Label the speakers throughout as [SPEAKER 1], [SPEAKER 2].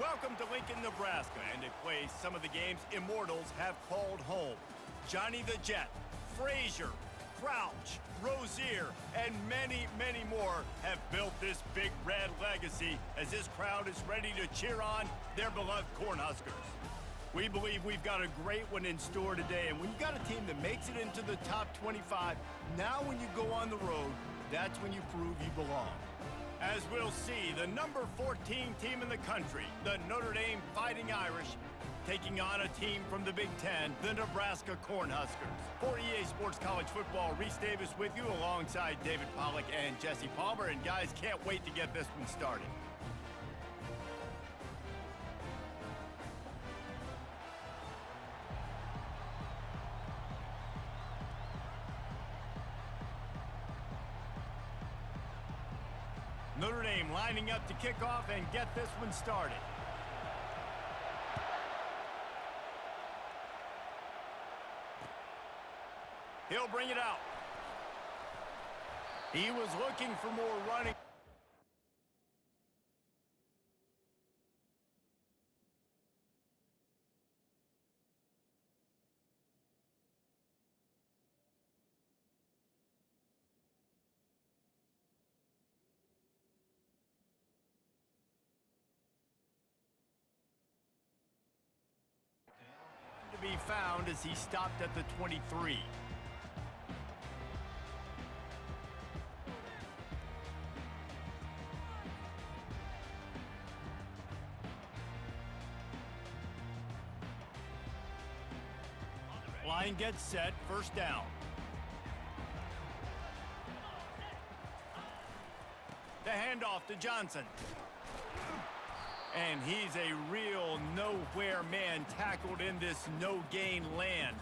[SPEAKER 1] Welcome to Lincoln, Nebraska, and a place some of the game's immortals have called home. Johnny the Jet, Frazier, Crouch, Rozier, and many, many more have built this big red legacy as this crowd is ready to cheer on their beloved Cornhuskers. We believe we've got a great one in store today, and when you got a team that makes it into the top 25, now when you go on the road, that's when you prove you belong. As we'll see, the number 14 team in the country, the Notre Dame Fighting Irish, taking on a team from the Big Ten, the Nebraska Cornhuskers. For EA Sports College Football, Reese Davis with you alongside David Pollack and Jesse Palmer. And guys, can't wait to get this one started. Notre Dame lining up to kick off and get this one started. He'll bring it out. He was looking for more running. To be found as he stopped at the 23. Line gets set, first down. The handoff to Johnson. And he's a real nowhere man tackled in this no-gain land.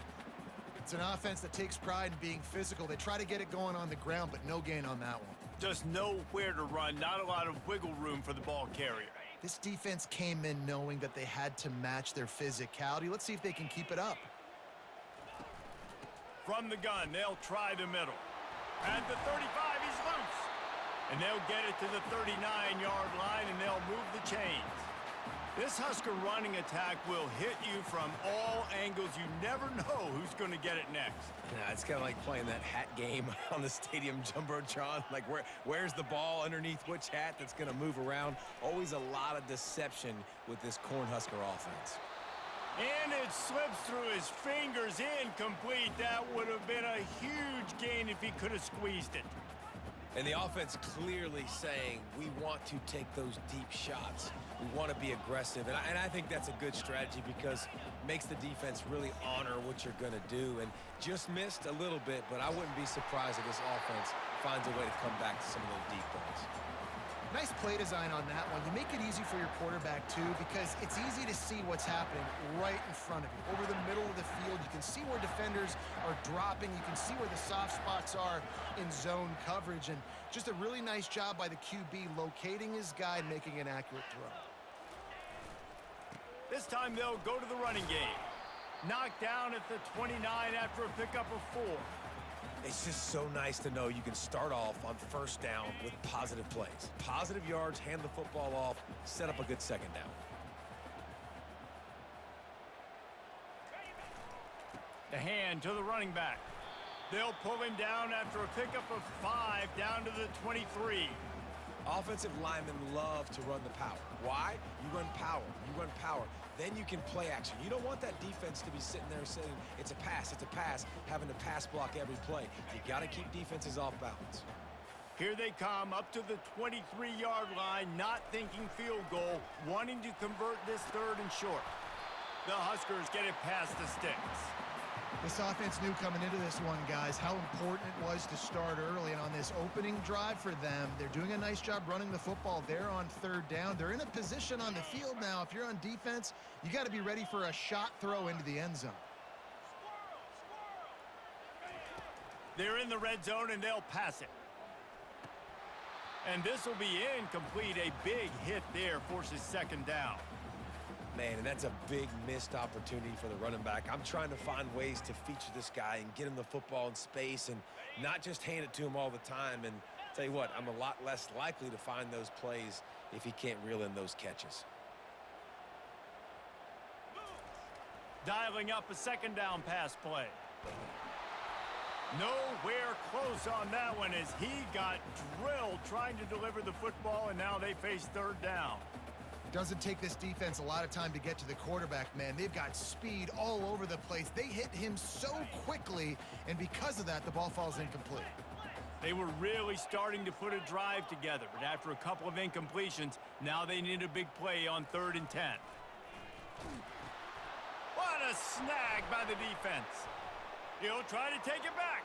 [SPEAKER 2] It's an offense that takes pride in being physical. They try to get it going on the ground, but no gain on that one.
[SPEAKER 1] Just nowhere to run, not a lot of wiggle room for the ball carrier.
[SPEAKER 2] This defense came in knowing that they had to match their physicality. Let's see if they can keep it up.
[SPEAKER 1] From the gun, they'll try the middle. At the 35, he's loose. And they'll get it to the 39-yard line, and they'll move the chains. This Husker running attack will hit you from all angles. You never know who's going to get it next.
[SPEAKER 3] Yeah, it's kind of like playing that hat game on the stadium jumbotron. Like, where's the ball underneath which hat that's going to move around? Always a lot of deception with this Cornhusker offense.
[SPEAKER 1] And it slips through his fingers, incomplete. That would have been a huge gain if he could have squeezed it.
[SPEAKER 3] And the offense clearly saying, we want to take those deep shots. We want to be aggressive. And I think that's a good strategy because it makes the defense really honor what you're going to do. And just missed a little bit, but I wouldn't be surprised if this offense finds a way to come back to some of those deep balls.
[SPEAKER 2] Nice play design on that one. You make it easy for your quarterback, too, because it's easy to see what's happening right in front of you. Over the middle of the field, you can see where defenders are dropping. You can see where the soft spots are in zone coverage. And just a really nice job by the QB locating his guy and making an accurate throw.
[SPEAKER 1] This time they'll go to the running game. Knocked down at the 29 after a pickup of 4.
[SPEAKER 3] It's just so nice to know you can start off on first down with positive plays. Positive yards, hand the football off, set up a good second down.
[SPEAKER 1] The hand to the running back. They'll pull him down after a pickup of 5 down to the 23.
[SPEAKER 3] Offensive linemen love to run the power. Why? You run power. You run power. Then you can play action. You don't want that defense to be sitting there saying, it's a pass, having to pass block every play. You got to keep defenses off balance.
[SPEAKER 1] Here they come up to the 23-yard line, not thinking field goal, wanting to convert this third and short. The Huskers get it past the sticks.
[SPEAKER 2] This offense knew coming into this one, guys, how important it was to start early. And on this opening drive for them, they're doing a nice job running the football. They're on third down. They're in a position on the field now. If you're on defense, you got to be ready for a shot throw into the end zone.
[SPEAKER 1] They're in the red zone, and they'll pass it. And this will be incomplete. A big hit there forces second down.
[SPEAKER 3] Man, and that's a big missed opportunity for the running back. I'm trying to find ways to feature this guy and get him the football in space and not just hand it to him all the time. And tell you what, I'm a lot less likely to find those plays if he can't reel in those catches.
[SPEAKER 1] Dialing up a second down pass play. Nowhere close on that one as he got drilled trying to deliver the football, and now they face third down.
[SPEAKER 2] Doesn't take this defense a lot of time to get to the quarterback, man. They've got speed all over the place. They hit him so quickly, and because of that, the ball falls incomplete.
[SPEAKER 1] They were really starting to put a drive together, but after a couple of incompletions, now they need a big play on 3rd and 10. What a snag by the defense. He'll try to take it back.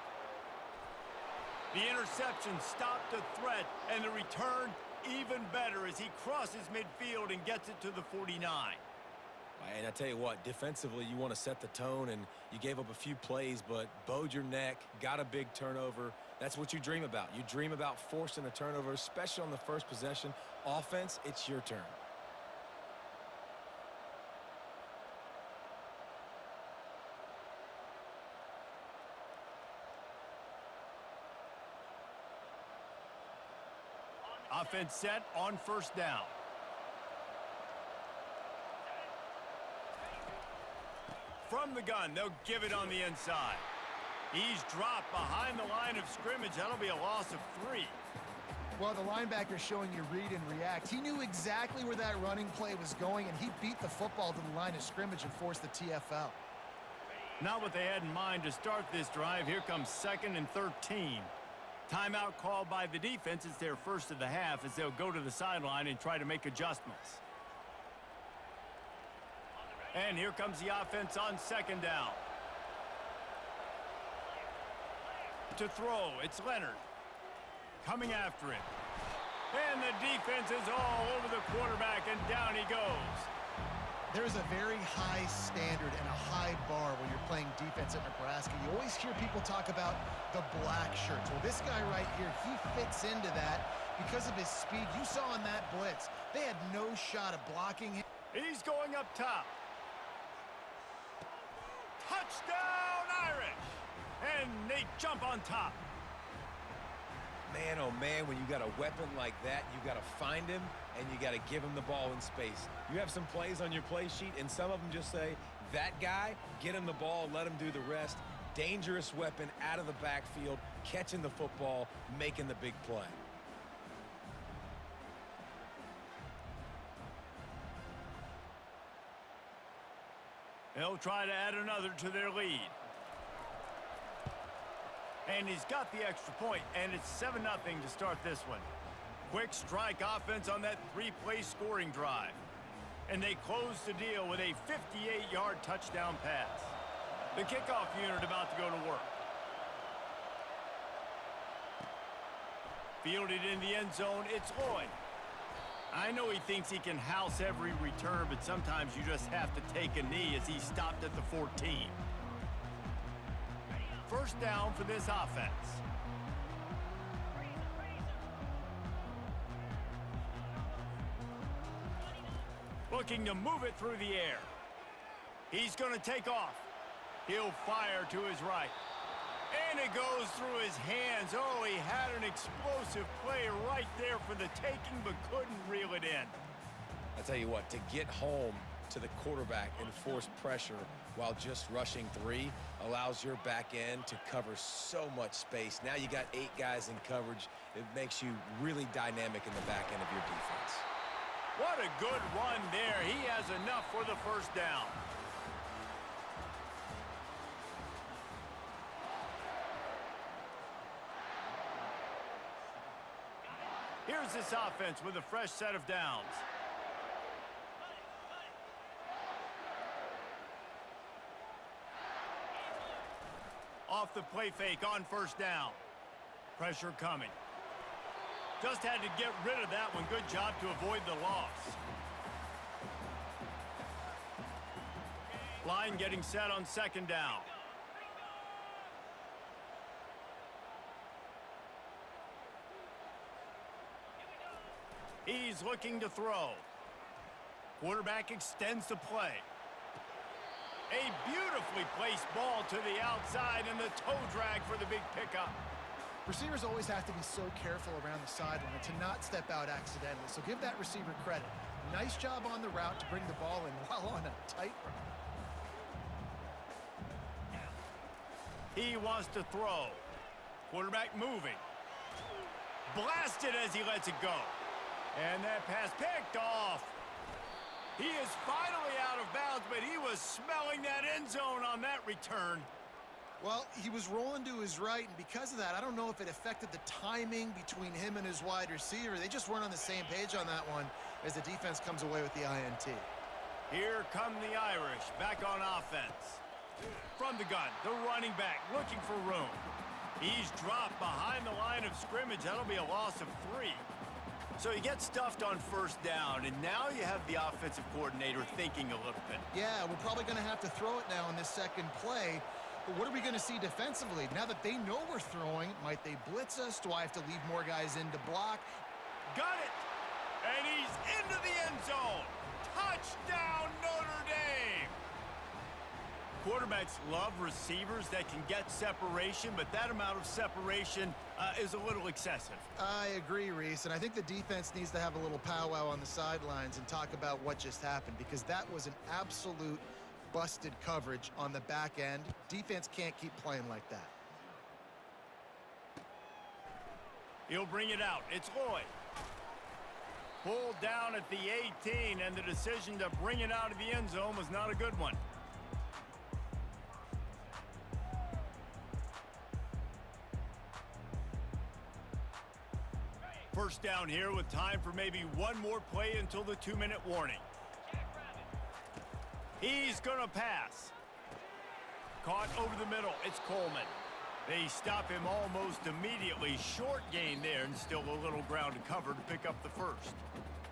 [SPEAKER 1] The interception stopped the threat, and the return even better as he crosses midfield and gets it to the 49.
[SPEAKER 3] And I tell you what, defensively, you want to set the tone, and you gave up a few plays, but bowed your neck, got a big turnover. That's what you dream about. You dream about forcing a turnover, especially on the first possession. Offense, it's your turn.
[SPEAKER 1] Offense set on 1st down. From the gun, they'll give it on the inside. He's dropped behind the line of scrimmage. That'll be a loss of 3.
[SPEAKER 2] Well, the linebacker's showing you read and react. He knew exactly where that running play was going, and he beat the football to the line of scrimmage and forced the TFL.
[SPEAKER 1] Not what they had in mind to start this drive. Here comes 2nd and 13. Timeout called by the defense. It's their first of the half as they'll go to the sideline and try to make adjustments. And here comes the offense on 2nd down. To throw, it's Leonard. Coming after him. And the defense is all over the quarterback, and down he goes.
[SPEAKER 2] There's a very high standard and a high bar when you're playing defense at Nebraska. You always hear people talk about the black shirts. Well, this guy right here, he fits into that because of his speed. You saw on that blitz, they had no shot of blocking him.
[SPEAKER 1] He's going up top. Touchdown, Irish! And they jump on top.
[SPEAKER 3] Man, oh man, when you got a weapon like that, you got to find him and you got to give him the ball in space. You have some plays on your play sheet, and some of them just say, that guy, get him the ball, let him do the rest. Dangerous weapon out of the backfield, catching the football, making the big play.
[SPEAKER 1] They'll try to add another to their lead. And he's got the extra point, and it's 7-0 to start this one. Quick strike offense on that 3-play scoring drive. And they close the deal with a 58-yard touchdown pass. The kickoff unit about to go to work. Fielded in the end zone, it's Lloyd. I know he thinks he can house every return, but sometimes you just have to take a knee as he stopped at the 14. First down for this offense. Looking to move it through the air. He's going to take off. He'll fire to his right. And it goes through his hands. Oh, he had an explosive play right there for the taking, but couldn't reel it in.
[SPEAKER 3] I tell you what, to get home to the quarterback and force pressure while just rushing 3 allows your back end to cover so much space. Now you got 8 guys in coverage. It makes you really dynamic in the back end of your defense.
[SPEAKER 1] What a good run there. He has enough for the first down. Here's this offense with a fresh set of downs. Off the play fake on first down. Pressure coming. Just had to get rid of that one. Good job to avoid the loss. Line getting set on second down. He's looking to throw. Quarterback extends the play. A beautifully placed ball to the outside and the toe drag for the big pickup.
[SPEAKER 2] Receivers always have to be so careful around the sideline to not step out accidentally, so give that receiver credit. Nice job on the route to bring the ball in while on a tight run.
[SPEAKER 1] He wants to throw. Quarterback moving. Blasted as he lets it go. And that pass picked off. He is finally out of bounds, but he was smelling that end zone on that return.
[SPEAKER 2] Well, he was rolling to his right, and because of that, I don't know if it affected the timing between him and his wide receiver. They just weren't on the same page on that one as the defense comes away with the INT.
[SPEAKER 1] Here come the Irish, back on offense. From the gun, the running back looking for room. He's dropped behind the line of scrimmage. That'll be a loss of 3. So he gets stuffed on first down, and now you have the offensive coordinator thinking a little bit.
[SPEAKER 2] Yeah, we're probably going to have to throw it now in this second play. But what are we going to see defensively? Now that they know we're throwing, might they blitz us? Do I have to leave more guys in to block?
[SPEAKER 1] Got it! And he's into the end zone. Touchdown, Notre Dame! Quarterbacks love receivers that can get separation, but that amount of separation is a little excessive.
[SPEAKER 2] I agree, Reese, and I think the defense needs to have a little powwow on the sidelines and talk about what just happened, because that was an absolute busted coverage on the back end. Defense can't keep playing like that.
[SPEAKER 1] He'll bring it out. It's Lloyd. Pulled down at the 18, and the decision to bring it out of the end zone was not a good one. First down here with time for maybe one more play until the 2-minute warning. He's gonna pass. Caught over the middle. It's Coleman. They stop him almost immediately. Short gain there, and still a little ground to cover to pick up the first.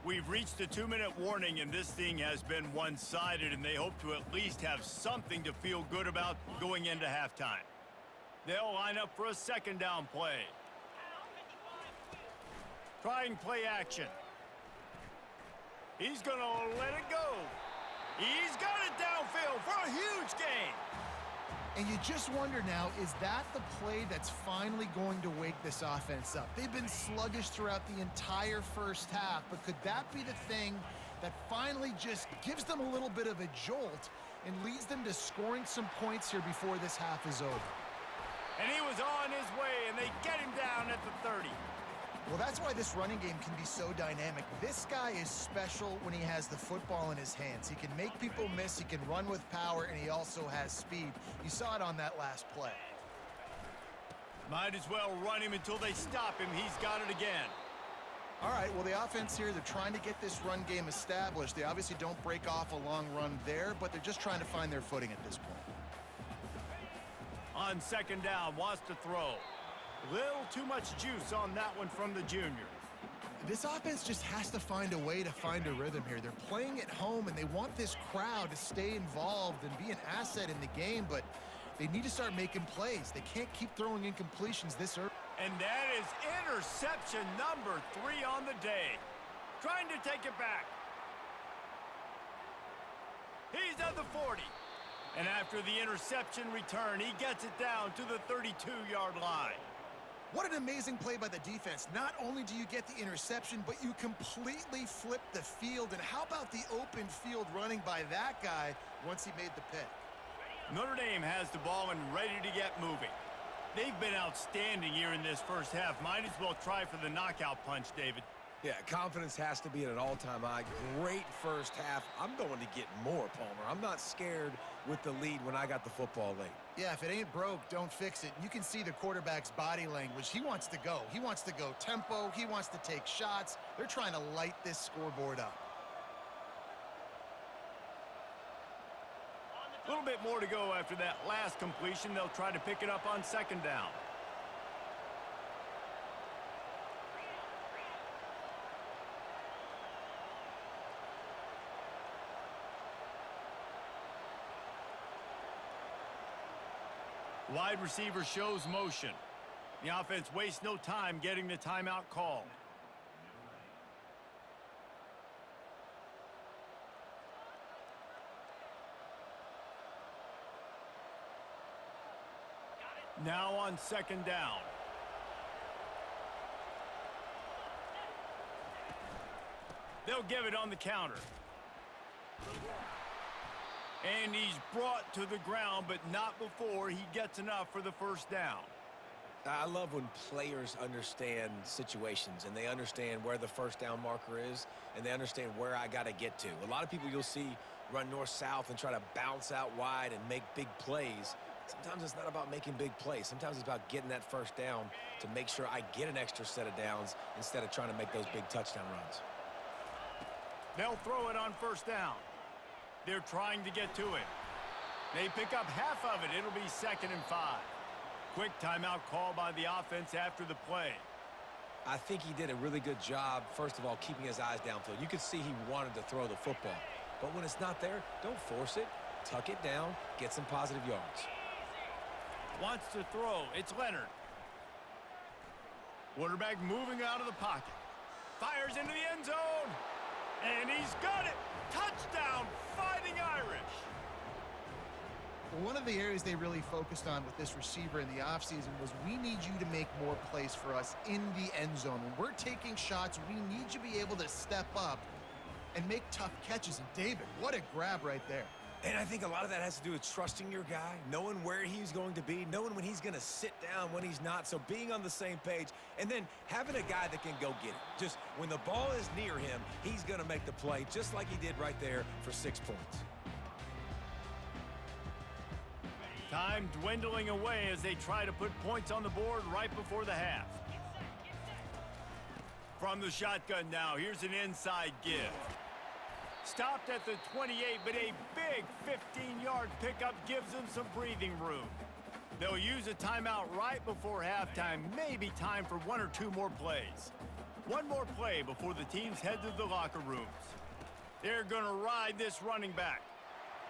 [SPEAKER 1] We've reached the 2-minute warning, and this thing has been one-sided, and they hope to at least have something to feel good about going into halftime. They'll line up for a second down play. Trying play action. He's gonna let it go. He's got it downfield for a huge gain.
[SPEAKER 2] And you just wonder now, is that the play that's finally going to wake this offense up? They've been sluggish throughout the entire first half, but could that be the thing that finally just gives them a little bit of a jolt and leads them to scoring some points here before this half is over?
[SPEAKER 1] And he was on his way, and they get him down at the 30.
[SPEAKER 2] Well, that's why this running game can be so dynamic. This guy is special when he has the football in his hands. He can make people miss, he can run with power, and he also has speed. You saw it on that last play.
[SPEAKER 1] Might as well run him until they stop him. He's got it again.
[SPEAKER 2] All right, well, the offense here, they're trying to get this run game established. They obviously don't break off a long run there, but they're just trying to find their footing at this point.
[SPEAKER 1] On second down, wants to throw. Little too much juice on that one from the junior.
[SPEAKER 2] This offense just has to find a way to find a rhythm here. They're playing at home, and they want this crowd to stay involved and be an asset in the game, but they need to start making plays. They can't keep throwing incompletions this early.
[SPEAKER 1] And that is interception number 3 on the day. Trying to take it back. He's at the 40. And after the interception return, he gets it down to the 32-yard line.
[SPEAKER 2] What an amazing play by the defense. Not only do you get the interception, but you completely flip the field. And how about the open field running by that guy once he made the pick?
[SPEAKER 1] Notre Dame has the ball and ready to get moving. They've been outstanding here in this first half. Might as well try for the knockout punch, David.
[SPEAKER 3] Yeah, confidence has to be at an all-time high. Great first half. I'm going to get more, Palmer. I'm not scared with the lead when I got the football late.
[SPEAKER 2] Yeah, if it ain't broke, don't fix it. You can see the quarterback's body language. He wants to go. He wants to go tempo. He wants to take shots. They're trying to light this scoreboard up.
[SPEAKER 1] A little bit more to go after that last completion. They'll try to pick it up on second down. Wide receiver shows motion. The offense wastes no time getting the timeout called. Now on second down. They'll give it on the counter. And he's brought to the ground, but not before he gets enough for the first down.
[SPEAKER 3] I love when players understand situations and they understand where the first down marker is and they understand where I got to get to. A lot of people you'll see run north-south and try to bounce out wide and make big plays. Sometimes it's not about making big plays. Sometimes it's about getting that first down to make sure I get an extra set of downs instead of trying to make those big touchdown runs.
[SPEAKER 1] They'll throw it on first down. They're trying to get to it. They pick up half of it. It'll be 2nd and 5. Quick timeout call by the offense after the play.
[SPEAKER 3] I think he did a really good job, first of all, keeping his eyes downfield. You could see he wanted to throw the football. But when it's not there, don't force it. Tuck it down, get some positive yards.
[SPEAKER 1] Wants to throw. It's Leonard. Quarterback moving out of the pocket. Fires into the end zone. And he's got it. Touchdown, Fighting Irish.
[SPEAKER 2] One of the areas they really focused on with this receiver in the offseason was we need you to make more plays for us in the end zone. When we're taking shots, we need you to be able to step up and make tough catches. And David, what a grab right there.
[SPEAKER 3] And I think a lot of that has to do with trusting your guy, knowing where he's going to be, knowing when he's going to sit down, when he's not. So being on the same page, and then having a guy that can go get it. Just when the ball is near him, he's going to make the play, just like he did right there for 6 points.
[SPEAKER 1] Time dwindling away as they try to put points on the board right before the half. From the shotgun now, here's an inside give. Stopped at the 28, but a big 15-yard pickup gives them some breathing room. They'll use a timeout right before halftime, maybe time for 1 or 2 more plays. One more play before the teams head to the locker rooms. They're going to ride this running back.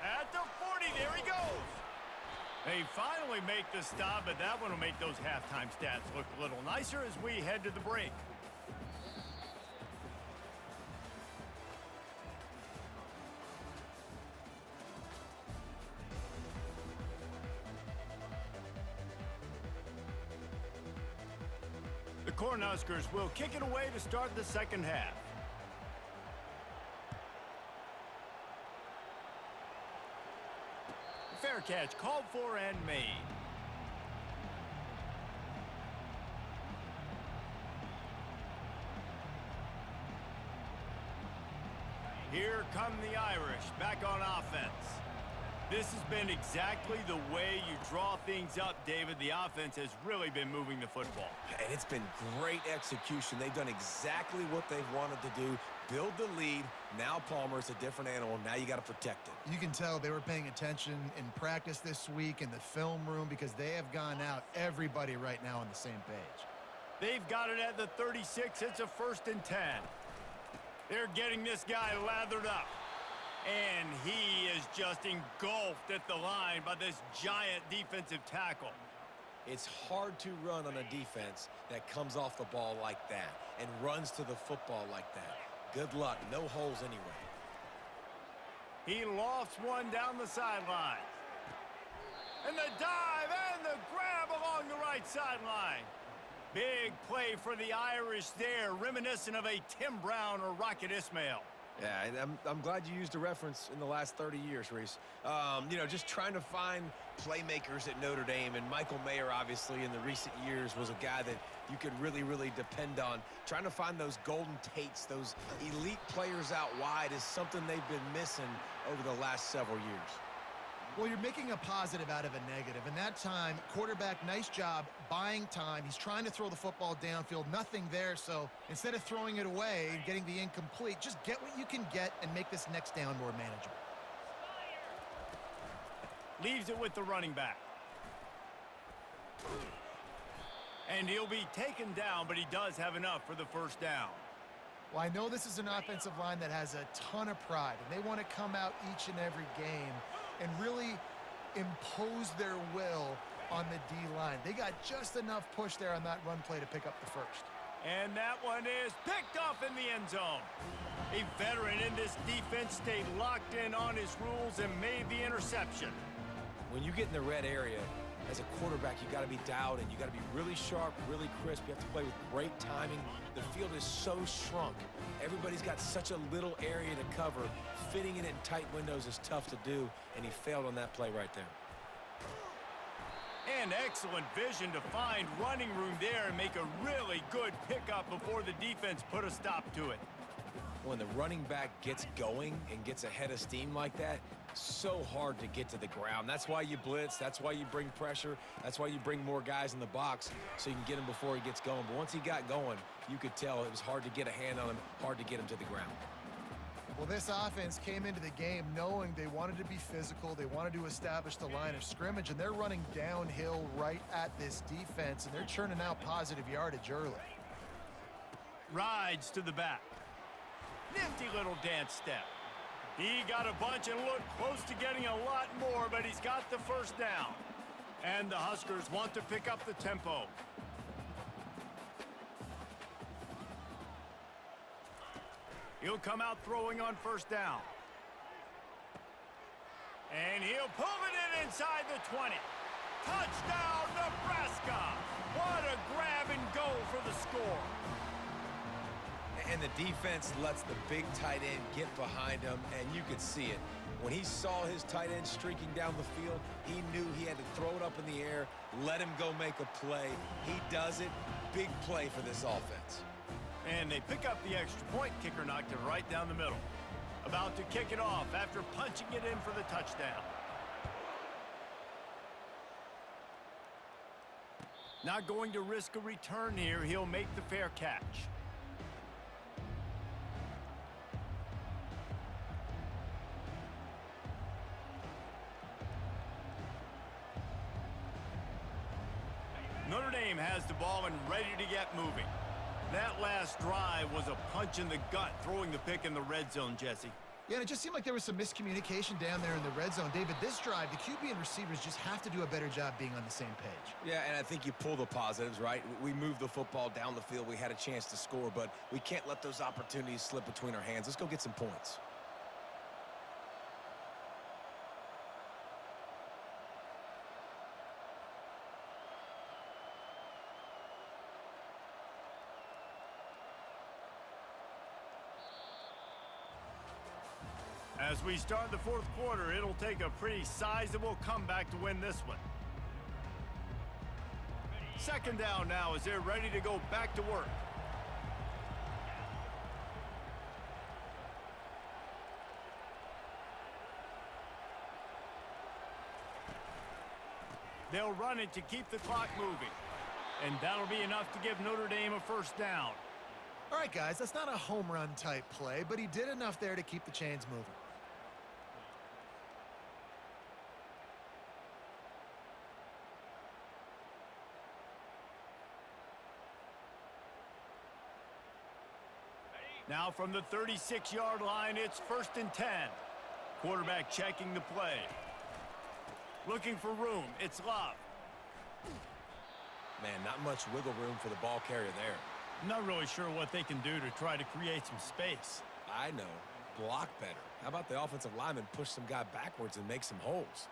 [SPEAKER 1] At the 40, there he goes. They finally make the stop, but that one will make those halftime stats look a little nicer as we head to the break. The Cornhuskers will kick it away to start the second half. Fair catch called for and made. Here come the Irish back on offense. This has been exactly the way you draw things up, David. The offense has really been moving the football.
[SPEAKER 3] And it's been great execution. They've done exactly what they've wanted to do. Build the lead. Now Palmer's a different animal. Now you got to protect it.
[SPEAKER 2] You can tell they were paying attention in practice this week in the film room because they have gone out, everybody right now on the same page.
[SPEAKER 1] They've got it at the 36. It's a 1st and 10. They're getting this guy lathered up. And he is just engulfed at the line by this giant defensive tackle.
[SPEAKER 3] It's hard to run on a defense that comes off the ball like that and runs to the football like that. Good luck. No holes anyway.
[SPEAKER 1] He lofts one down the sideline. And the dive and the grab along the right sideline. Big play for the Irish there, reminiscent of a Tim Brown or Rocket Ismail.
[SPEAKER 3] Yeah, and I'm glad you used a reference in the last 30 years, Reese. You know, just trying to find playmakers at Notre Dame, and Michael Mayer, obviously, in the recent years was a guy that you could really, really depend on. Trying to find those golden Tates, those elite players out wide is something they've been missing over the last several years.
[SPEAKER 2] Well, you're making a positive out of a negative. And that time, quarterback, nice job buying time. He's trying to throw the football downfield. Nothing there. So instead of throwing it away and getting the incomplete, just get what you can get and make this next down more manageable.
[SPEAKER 1] Leaves it with the running back. And he'll be taken down, but he does have enough for the first down.
[SPEAKER 2] Well, I know this is an offensive line that has a ton of pride, and they want to come out each and every game and really impose their will on the D-line. They got just enough push there on that run play to pick up the first.
[SPEAKER 1] And that one is picked off in the end zone. A veteran in this defense stayed locked in on his rules and made the interception.
[SPEAKER 3] When you get in the red area, as a quarterback, you got to be dialed in. You got to be really sharp, really crisp. You have to play with great timing. The field is so shrunk. Everybody's got such a little area to cover. Fitting it in tight windows is tough to do, and he failed on that play right there.
[SPEAKER 1] And excellent vision to find running room there and make a really good pickup before the defense put a stop to it.
[SPEAKER 3] When the running back gets going and gets ahead of steam like that, so hard to get to the ground. That's why you blitz. That's why you bring pressure. That's why you bring more guys in the box so you can get him before he gets going. But once he got going, you could tell it was hard to get a hand on him, hard to get him to the ground.
[SPEAKER 2] Well, this offense came into the game knowing they wanted to be physical, they wanted to establish the line of scrimmage, and they're running downhill right at this defense, and they're churning out positive yardage early.
[SPEAKER 1] Rides to the back. Nifty little dance step. He got a bunch and looked close to getting a lot more, but he's got the first down. And the Huskers want to pick up the tempo. He'll come out throwing on first down. And he'll pull it in inside the 20. Touchdown, Nebraska! What a grab and go for the score.
[SPEAKER 3] And the defense lets the big tight end get behind him, and you could see it. When he saw his tight end streaking down the field, he knew he had to throw it up in the air, let him go make a play. He does it. Big play for this offense.
[SPEAKER 1] And they pick up the extra point. Kicker knocked it right down the middle. About to kick it off after punching it in for the touchdown. Not going to risk a return here. He'll make the fair catch. Notre Dame has the ball and ready to get moving. That last drive was a punch in the gut, throwing the pick in the red zone, Jesse.
[SPEAKER 2] Yeah, and it just seemed like there was some miscommunication down there in the red zone. David, this drive, the QB and receivers just have to do a better job being on the same page.
[SPEAKER 3] Yeah, and I think you pull the positives, right? We moved the football down the field. We had a chance to score, but we can't let those opportunities slip between our hands. Let's go get some points.
[SPEAKER 1] As we start the fourth quarter, it'll take a pretty sizable comeback to win this one. Second down now as they're ready to go back to work. They'll run it to keep the clock moving. And that'll be enough to give Notre Dame a first down.
[SPEAKER 2] All right, guys, that's not a home run type play, but he did enough there to keep the chains moving.
[SPEAKER 1] Now from the 36-yard line, it's 1st and 10. Quarterback checking the play. Looking for room. It's Love.
[SPEAKER 3] Man, not much wiggle room for the ball carrier there.
[SPEAKER 1] I'm not really sure what they can do to try to create some space.
[SPEAKER 3] I know. Block better. How about the offensive lineman push some guy backwards and make some holes?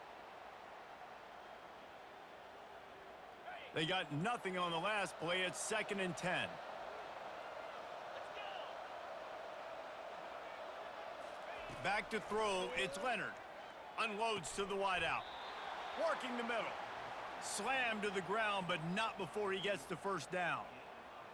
[SPEAKER 1] They got nothing on the last play. It's 2nd and 10. Back to throw, it's Leonard. Unloads to the wideout. Working the middle. Slammed to the ground, but not before he gets the first down.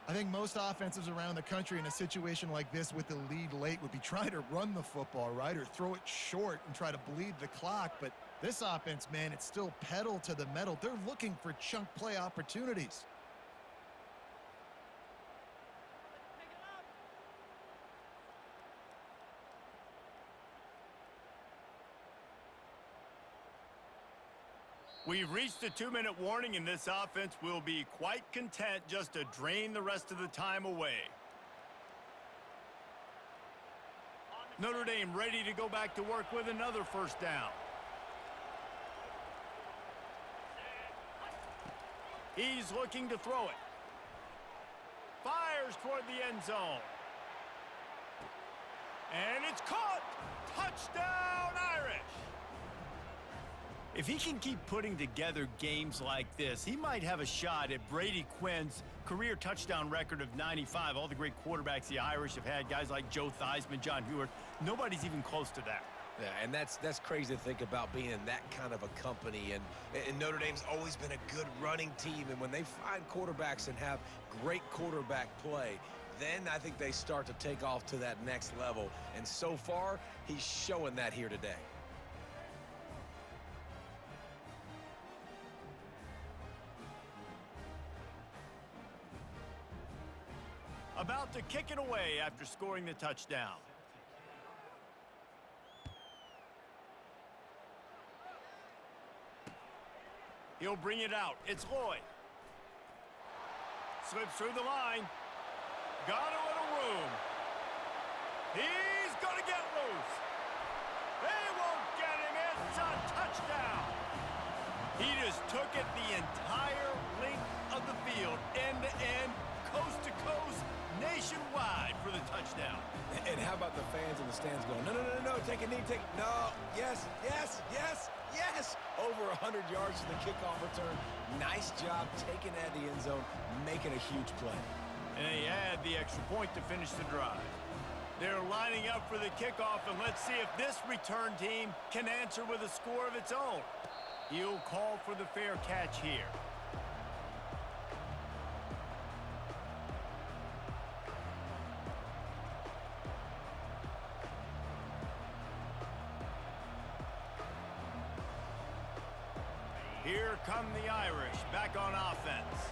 [SPEAKER 2] I think most offensives around the country in a situation like this with the lead late would be trying to run the football, right, or throw it short and try to bleed the clock. But this offense, man, it's still pedal to the metal. They're looking for chunk play opportunities.
[SPEAKER 1] We've reached the 2-minute warning, and this offense will be quite content just to drain the rest of the time away. Notre Dame ready to go back to work with another first down. He's looking to throw it. Fires toward the end zone. And it's caught! Touchdown, Irish! If he can keep putting together games like this, he might have a shot at Brady Quinn's career touchdown record of 95. All the great quarterbacks the Irish have had, guys like Joe Theismann, John Hewart, nobody's even close to that.
[SPEAKER 3] Yeah, and that's crazy to think about being in that kind of a company. And Notre Dame's always been a good running team. And when they find quarterbacks and have great quarterback play, then I think they start to take off to that next level. And so far, he's showing that here today.
[SPEAKER 1] About to kick it away after scoring the touchdown. He'll bring it out. It's Lloyd. Slips through the line. Got a little room. He's going to get loose. They won't get him. It's a touchdown. He just took it the entire length of the field, end to end, coast to coast, nationwide for the touchdown.
[SPEAKER 3] And how about the fans in the stands going, no, no, no, no, take a knee, no, yes, yes, yes, yes. Over 100 yards to the kickoff return. Nice job taking that to the end zone, making a huge play.
[SPEAKER 1] And they add the extra point to finish the drive. They're lining up for the kickoff, and let's see if this return team can answer with a score of its own. He'll call for the fair catch here. Here come the Irish, back on offense.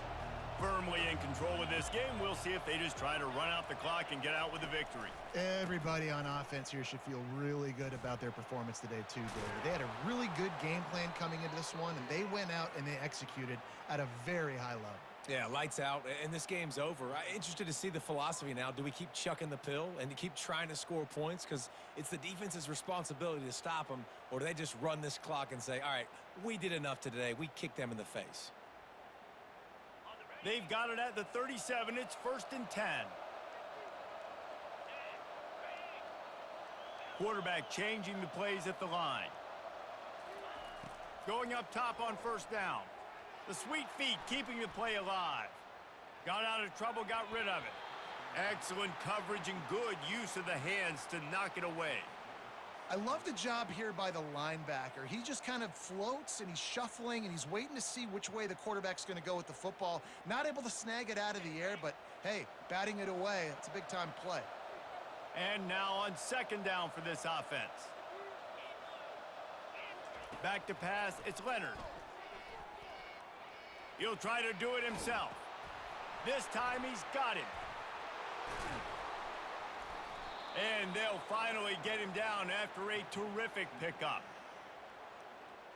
[SPEAKER 1] Firmly in control of this game. We'll see if they just try to run out the clock and get out with a victory.
[SPEAKER 2] Everybody on offense here should feel really good about their performance today too, David. They had a really good game plan coming into this one, and they went out and they executed at a very high level.
[SPEAKER 3] Yeah, lights out, and this game's over. I'm interested to see the philosophy now. Do we keep chucking the pill and keep trying to score points? Because it's the defense's responsibility to stop them, or do they just run this clock and say, all right, we did enough today. We kicked them in the face.
[SPEAKER 1] They've got it at the 37. It's 1st and 10. Quarterback changing the plays at the line. Going up top on 1st down. The sweet feet keeping the play alive. Got out of trouble, got rid of it. Excellent coverage and good use of the hands to knock it away.
[SPEAKER 2] I love the job here by the linebacker. He just kind of floats and he's shuffling and he's waiting to see which way the quarterback's going to go with the football. Not able to snag it out of the air, but hey, batting it away, it's a big-time play.
[SPEAKER 1] And now on 2nd down for this offense. Back to pass, it's Leonard. He'll try to do it himself. This time he's got him. And they'll finally get him down after a terrific pickup.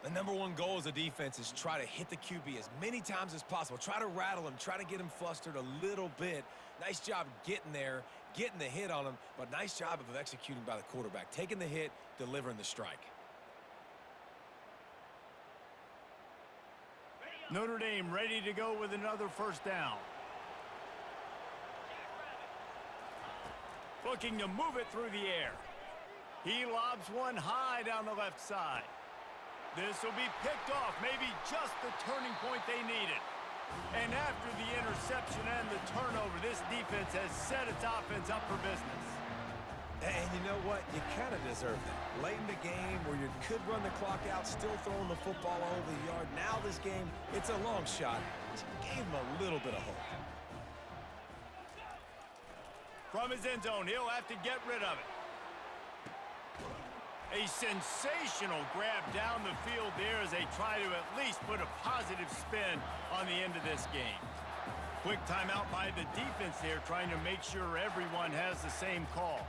[SPEAKER 3] The #1 goal as a defense is try to hit the QB as many times as possible. Try to rattle him, try to get him flustered a little bit. Nice job getting there, getting the hit on him, but nice job of executing by the quarterback. Taking the hit, delivering the strike.
[SPEAKER 1] Notre Dame ready to go with another 1st down. Looking to move it through the air. He lobs one high down the left side. This will be picked off, maybe just the turning point they needed. And after the interception and the turnover, this defense has set its offense up for business.
[SPEAKER 3] And you know what? You kind of deserve that. Late in the game where you could run the clock out, still throwing the football all over the yard. Now this game, it's a long shot. Just gave him a little bit of hope.
[SPEAKER 1] From his end zone, he'll have to get rid of it. A sensational grab down the field there as they try to at least put a positive spin on the end of this game. Quick timeout by the defense there, trying to make sure everyone has the same call.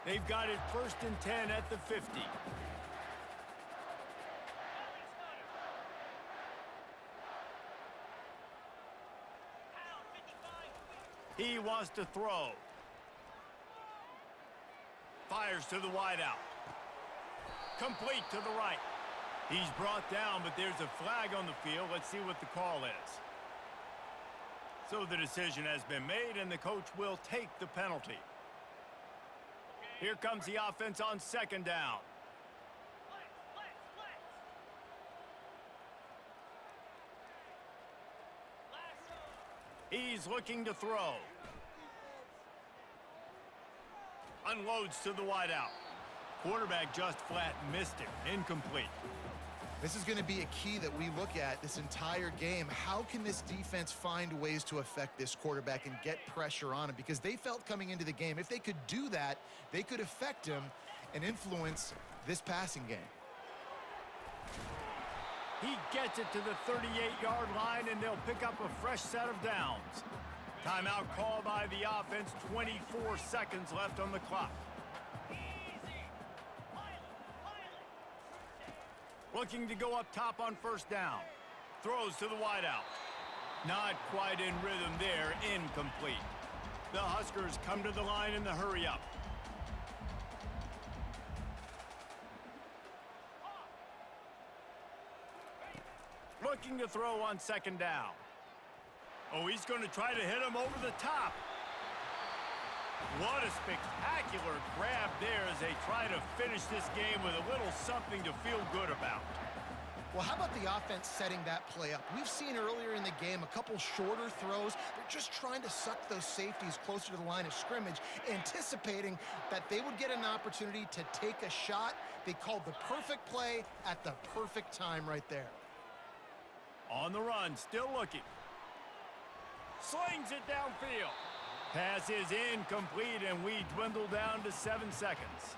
[SPEAKER 1] They've got it 1st and 10 at the 50. He wants to throw. Fires to the wideout. Complete to the right. He's brought down, but there's a flag on the field. Let's see what the call is. So the decision has been made, and the coach will take the penalty. Here comes the offense on 2nd down. He's looking to throw. Unloads to the wideout. Quarterback just flat missed it. Incomplete.
[SPEAKER 2] This is going to be a key that we look at this entire game. How can this defense find ways to affect this quarterback and get pressure on him? Because they felt coming into the game, if they could do that, they could affect him and influence this passing game.
[SPEAKER 1] He gets it to the 38-yard line, and they'll pick up a fresh set of downs. Timeout called by the offense. 24 seconds left on the clock. Looking to go up top on first down. Throws to the wideout. Not quite in rhythm there. Incomplete. The Huskers come to the line in the hurry-up. Looking to throw on second down. Oh, he's going to try to hit him over the top. What a spectacular grab there as they try to finish this game with a little something to feel good about.
[SPEAKER 2] Well, how about the offense setting that play up? We've seen earlier in the game a couple shorter throws. They're just trying to suck those safeties closer to the line of scrimmage, anticipating that they would get an opportunity to take a shot. They called the perfect play at the perfect time right there.
[SPEAKER 1] On the run, still looking. Slings it downfield. Pass is incomplete, and we dwindle down to 7 seconds.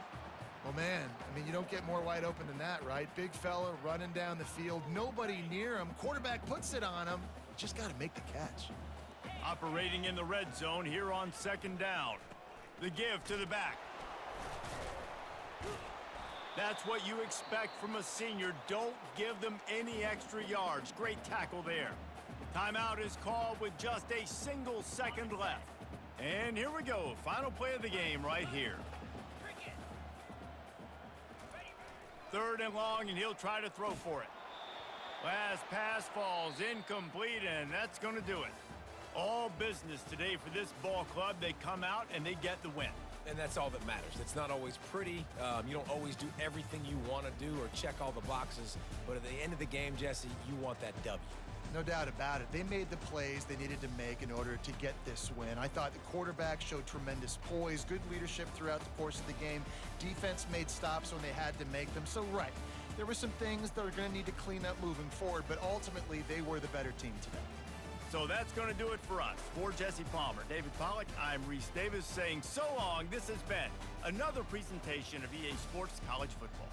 [SPEAKER 2] Well, man, I mean, you don't get more wide open than that, right? Big fella running down the field, nobody near him. Quarterback puts it on him. Just got to make the catch.
[SPEAKER 1] Operating in the red zone here on second down. The give to the back. That's what you expect from a senior. Don't give them any extra yards. Great tackle there. Timeout is called with just a single second left. And here we go. Final play of the game right here. Third and long, and he'll try to throw for it. Last pass falls incomplete, and that's going to do it. All business today for this ball club. They come out and they get the win.
[SPEAKER 3] And that's all that matters. It's not always pretty. You don't always do everything you want to do or check all the boxes. But at the end of the game, Jesse, you want that W.
[SPEAKER 2] No doubt about it. They made the plays they needed to make in order to get this win. I thought the quarterback showed tremendous poise, good leadership throughout the course of the game. Defense made stops when they had to make them. So, right, there were some things that are going to need to clean up moving forward, but ultimately they were the better team today.
[SPEAKER 1] So that's going to do it for us. For Jesse Palmer, David Pollack, I'm Reese Davis saying so long. This has been another presentation of EA Sports College Football.